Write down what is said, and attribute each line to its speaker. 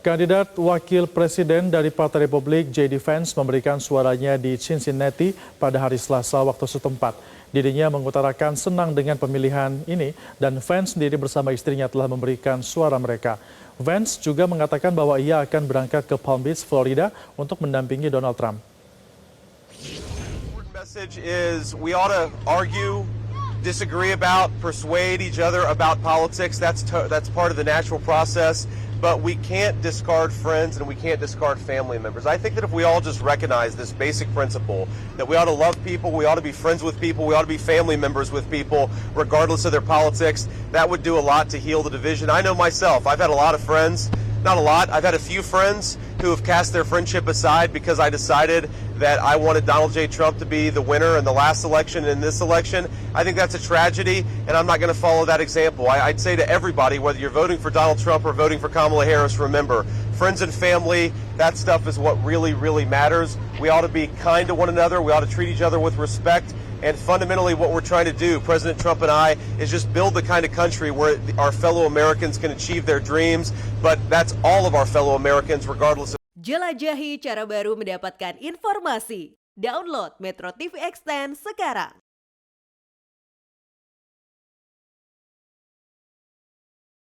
Speaker 1: Kandidat wakil presiden dari Partai Republik Vance memberikan suaranya di Cincinnati pada hari Selasa waktu setempat. Dirinya mengutarakan senang dengan pemilihan ini dan Vance sendiri bersama istrinya telah memberikan suara mereka. Vance juga mengatakan bahwa ia akan berangkat ke Palm Beach, Florida untuk mendampingi Donald Trump.
Speaker 2: Message is we ought to argue, disagree about, persuade each other about politics. That's part of the natural process. But we can't discard friends and we can't discard family members. I think that if we all just recognize this basic principle, that we ought to love people, we ought to be friends with people, we ought to be family members with people, regardless of their politics, that would do a lot to heal the division. I know myself, I've had a lot of friends, not a lot, I've had a few friends who have cast their friendship aside because I decided that I wanted Donald J. Trump to be the winner in the last election and in this election. I think that's a tragedy, and I'm not going to follow that example. I'd say to everybody, whether you're voting for Donald Trump or voting for Kamala Harris, remember, friends and family, that stuff is what really, really matters. We ought to be kind to one another. We ought to treat each other with respect. And fundamentally, what we're trying to do, President Trump and I, is just build the kind of country where our fellow Americans can achieve their dreams. But that's all of our fellow Americans, regardless of.
Speaker 3: Jelajahi cara baru mendapatkan informasi. Download MetroTV St sekarang.